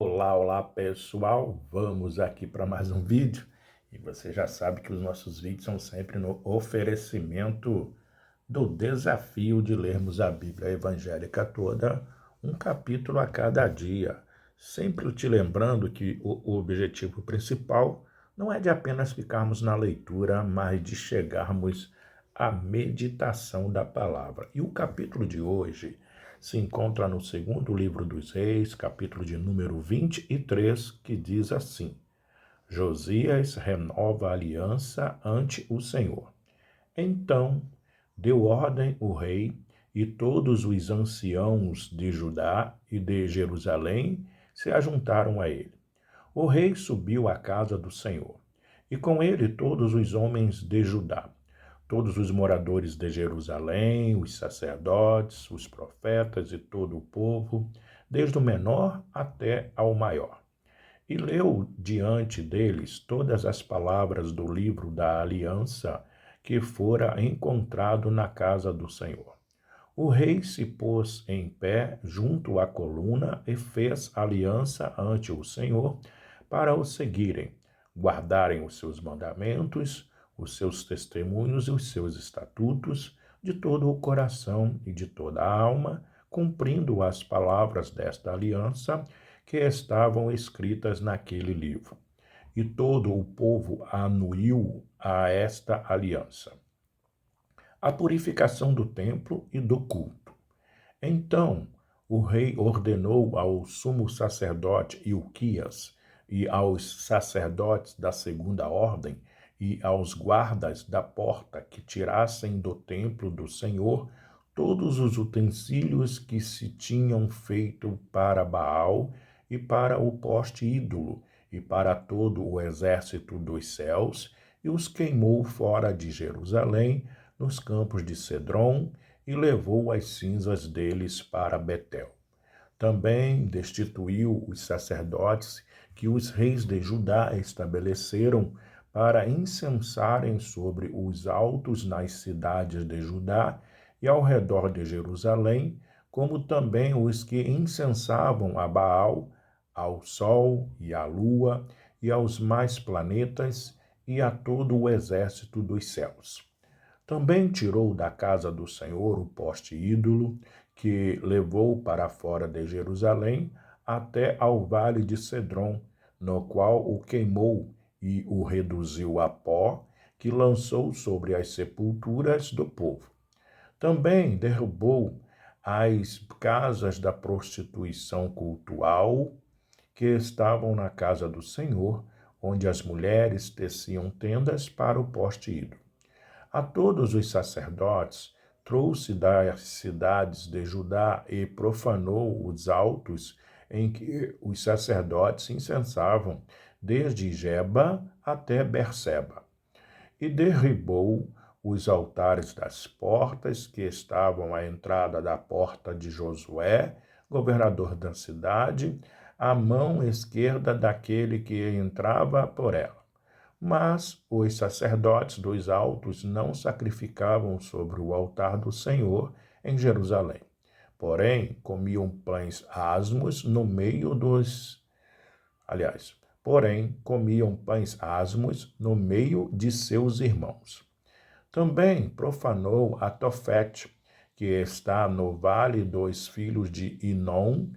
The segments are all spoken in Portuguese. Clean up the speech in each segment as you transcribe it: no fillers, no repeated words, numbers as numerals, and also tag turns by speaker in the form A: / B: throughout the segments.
A: Olá, olá pessoal, vamos aqui para mais um vídeo e você já sabe que os nossos vídeos são sempre no oferecimento do desafio de lermos a Bíblia evangélica toda, um capítulo a cada dia, sempre te lembrando que o objetivo principal não é de apenas ficarmos na leitura, mas de chegarmos à meditação da palavra. E o capítulo de hoje se encontra no segundo livro dos Reis, capítulo de número 23, que diz assim: Josias renova a aliança ante o Senhor. Então deu ordem o rei e todos os anciãos de Judá e de Jerusalém se ajuntaram a ele. O rei subiu à casa do Senhor, e com ele todos os homens de Judá, todos os moradores de Jerusalém, os sacerdotes, os profetas e todo o povo, desde o menor até ao maior. E leu diante deles todas as palavras do livro da aliança que fora encontrado na casa do Senhor. O rei se pôs em pé junto à coluna e fez aliança ante o Senhor para o seguirem, guardarem os seus mandamentos, os seus testemunhos e os seus estatutos de todo o coração e de toda a alma, cumprindo as palavras desta aliança que estavam escritas naquele livro. E todo o povo anuiu a esta aliança. A purificação do templo e do culto. Então o rei ordenou ao sumo sacerdote Ilquias e aos sacerdotes da segunda ordem e aos guardas da porta que tirassem do templo do Senhor todos os utensílios que se tinham feito para Baal e para o poste ídolo e para todo o exército dos céus, e os queimou fora de Jerusalém, nos campos de Cedrom, e levou as cinzas deles para Betel. Também destituiu os sacerdotes que os reis de Judá estabeleceram para incensarem sobre os altos nas cidades de Judá e ao redor de Jerusalém, como também os que incensavam a Baal, ao sol e à lua e aos mais planetas e a todo o exército dos céus. Também tirou da casa do Senhor o poste ídolo, que levou para fora de Jerusalém até ao vale de Cedrom, no qual o queimou e o reduziu a pó, que lançou sobre as sepulturas do povo. Também derrubou as casas da prostituição cultual que estavam na casa do Senhor, onde as mulheres teciam tendas para o poste ídolo. A todos os sacerdotes trouxe das cidades de Judá e profanou os altos em que os sacerdotes incensavam, desde Geba até Berseba. E derribou os altares das portas que estavam à entrada da porta de Josué, governador da cidade, à mão esquerda daquele que entrava por ela. Mas os sacerdotes dos altos não sacrificavam sobre o altar do Senhor em Jerusalém. Porém, comiam pães asmos no meio dos... comiam pães asmos no meio de seus irmãos. Também profanou a Tofete, que está no vale dos filhos de Inom,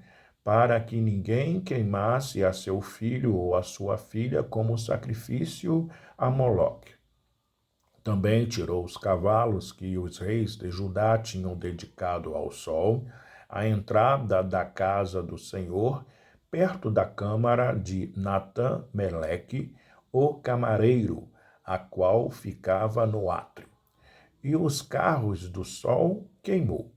A: para que ninguém queimasse a seu filho ou a sua filha como sacrifício a Moloque. Também tirou os cavalos que os reis de Judá tinham dedicado ao sol, à entrada da casa do Senhor, perto da câmara de Natã-Meleque, o camareiro, a qual ficava no átrio. E os carros do sol queimou.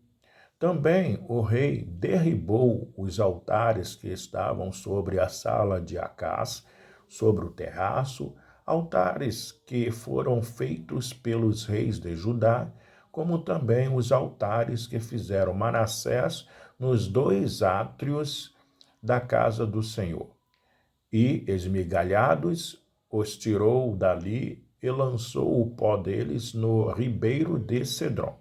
A: Também o rei derribou os altares que estavam sobre a sala de Acás, sobre o terraço, altares que foram feitos pelos reis de Judá, como também os altares que fizeram Manassés nos dois átrios da casa do Senhor. E, esmigalhados, os tirou dali e lançou o pó deles no ribeiro de Cedrom.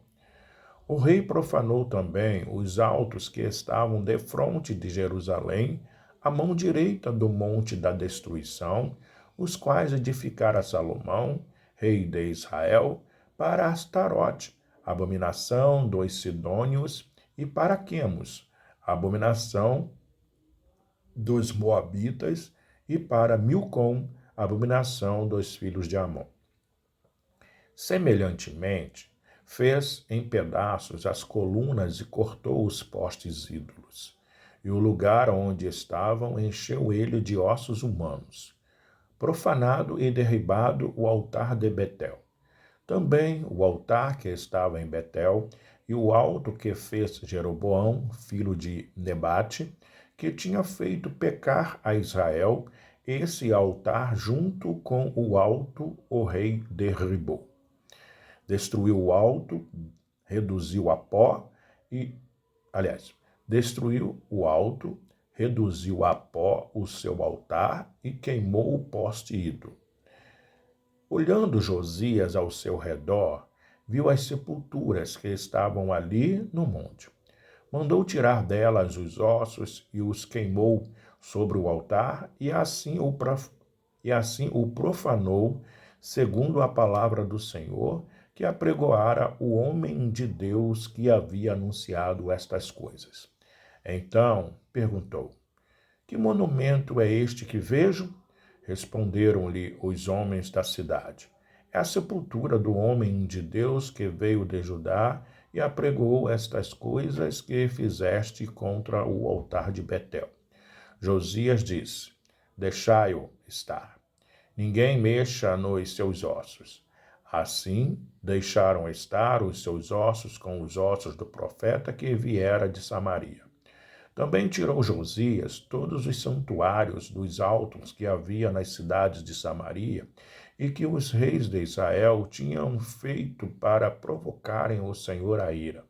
A: O rei profanou também os altos que estavam defronte de Jerusalém, a mão direita do monte da destruição, os quais edificara Salomão, rei de Israel, para Astarote, abominação dos sidônios, e para Quemos, abominação dos moabitas, e para Milcom, abominação dos filhos de Amon. Semelhantemente, fez em pedaços as colunas e cortou os postes ídolos. E o lugar onde estavam encheu ele de ossos humanos. Profanado e derribado o altar de Betel. Também o altar que estava em Betel e o alto que fez Jeroboão, filho de Nebate, que tinha feito pecar a Israel, esse altar junto com o alto o rei derribou. Destruiu o alto, reduziu a pó destruiu o alto, reduziu a pó o seu altar e queimou o poste ídolo. Olhando Josias ao seu redor, viu as sepulturas que estavam ali no monte. Mandou tirar delas os ossos e os queimou sobre o altar, e assim o profanou, segundo a palavra do Senhor, que apregoara o homem de Deus que havia anunciado estas coisas. Então perguntou: que monumento é este que vejo? Responderam-lhe os homens da cidade: é a sepultura do homem de Deus que veio de Judá e apregoou estas coisas que fizeste contra o altar de Betel. Josias disse: deixai-o estar. Ninguém mexa nos seus ossos. Assim, deixaram estar os seus ossos com os ossos do profeta que viera de Samaria. Também tirou Josias todos os santuários dos altos que havia nas cidades de Samaria e que os reis de Israel tinham feito para provocarem o Senhor à ira.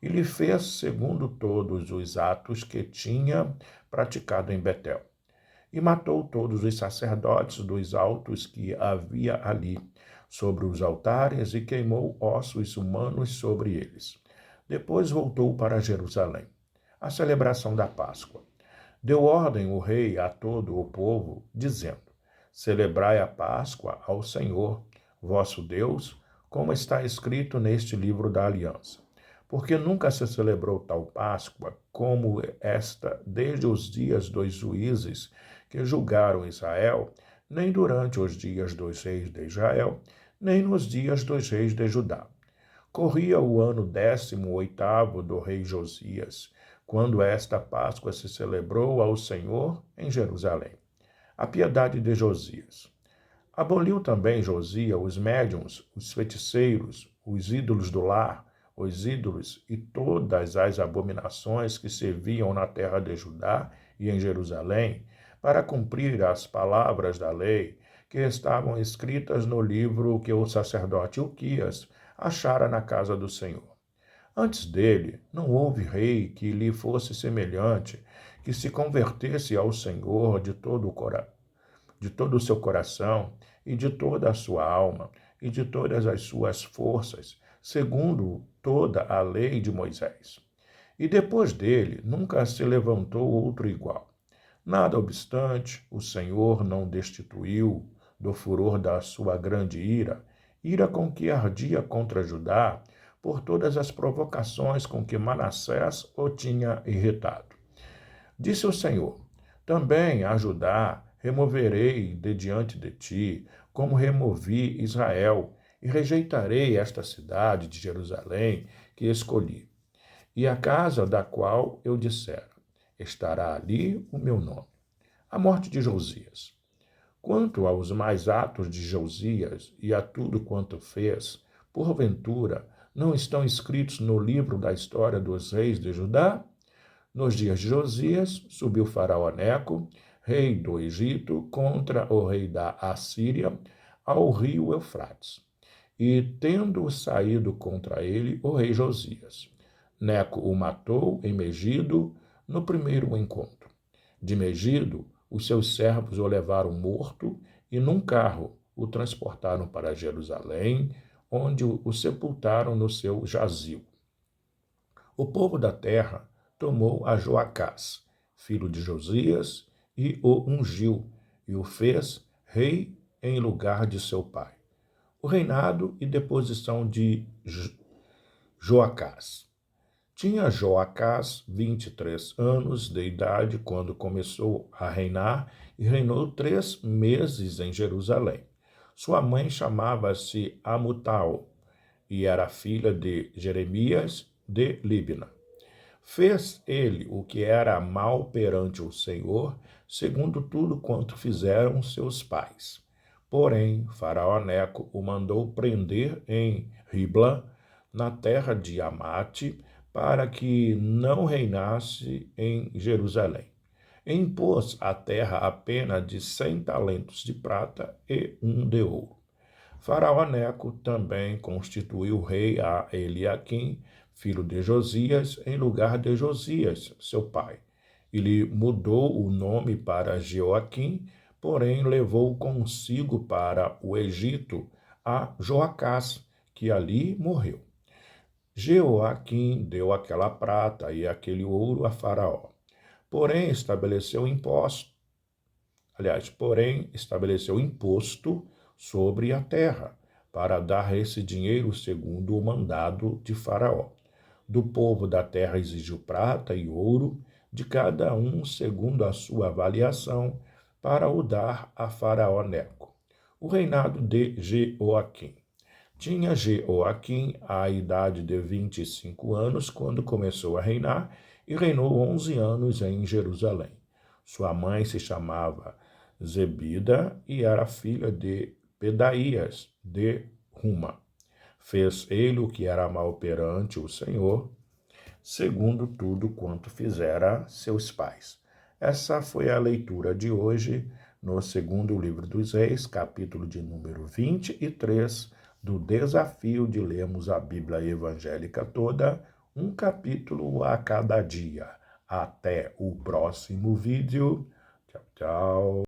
A: E lhe fez segundo todos os atos que tinha praticado em Betel. E matou todos os sacerdotes dos altos que havia ali, sobre os altares, e queimou ossos humanos sobre eles. Depois voltou para Jerusalém. A celebração da Páscoa. Deu ordem o rei a todo o povo, dizendo: celebrai a Páscoa ao Senhor, vosso Deus, como está escrito neste livro da aliança. Porque nunca se celebrou tal Páscoa como esta desde os dias dos juízes que julgaram Israel, nem durante os dias dos reis de Israel, nem nos dias dos reis de Judá. Corria o ano 18º do rei Josias, quando esta Páscoa se celebrou ao Senhor em Jerusalém. A piedade de Josias. Aboliu também Josias os médiuns, os feiticeiros, os ídolos do lar, os ídolos e todas as abominações que se viam na terra de Judá e em Jerusalém, para cumprir as palavras da lei que estavam escritas no livro que o sacerdote Ilquias achara na casa do Senhor. Antes dele, não houve rei que lhe fosse semelhante, que se convertesse ao Senhor de todo o seu coração e de toda a sua alma e de todas as suas forças, segundo toda a lei de Moisés. E depois dele, nunca se levantou outro igual. Nada obstante, o Senhor não destituiu do furor da sua grande ira com que ardia contra Judá, por todas as provocações com que Manassés o tinha irritado. Disse o Senhor: também a Judá removerei de diante de ti, como removi Israel, e rejeitarei esta cidade de Jerusalém que escolhi, e a casa da qual eu dissera: estará ali o meu nome. A morte de Josias. Quanto aos mais atos de Josias e a tudo quanto fez, porventura, não estão escritos no livro da história dos reis de Judá? Nos dias de Josias, subiu Faraó Neco, rei do Egito, contra o rei da Assíria, ao rio Eufrates. E, tendo saído contra ele, o rei Josias. Neco o matou em Megido, no primeiro encontro. De Megido, os seus servos o levaram morto e num carro o transportaram para Jerusalém, onde o sepultaram no seu jazigo. O povo da terra tomou a Joacás, filho de Josias, e o ungiu, e o fez rei em lugar de seu pai. O reinado e deposição de Joacás. Tinha Joacás 23 anos de idade quando começou a reinar e reinou 3 meses em Jerusalém. Sua mãe chamava-se Amutal e era filha de Jeremias de Líbna. Fez ele o que era mal perante o Senhor, segundo tudo quanto fizeram seus pais. Porém, Faraó Neco o mandou prender em Ribla, na terra de Amate, para que não reinasse em Jerusalém. Impôs à terra a pena de 100 talentos de prata e 1 de ouro. Faraó Neco também constituiu rei a Eliaquim, filho de Josias, em lugar de Josias, seu pai. Ele mudou o nome para Jeoaquim, porém levou consigo para o Egito a Joacás, que ali morreu. Jeoaquim deu aquela prata e aquele ouro a Faraó. Porém estabeleceu imposto sobre a terra, para dar esse dinheiro segundo o mandado de Faraó. Do povo da terra exigiu prata e ouro, de cada um segundo a sua avaliação, para o dar a Faraó Neco. O reinado de Jeoaquim. Tinha Jeoaquim a idade de 25 anos quando começou a reinar e reinou 11 anos em Jerusalém. Sua mãe se chamava Zebida e era filha de Pedaías de Ruma. Fez ele o que era mal perante o Senhor, segundo tudo quanto fizera seus pais. Essa foi a leitura de hoje no segundo livro dos Reis, capítulo de número 23, do desafio de lermos a Bíblia evangélica toda, um capítulo a cada dia. Até o próximo vídeo. Tchau, tchau.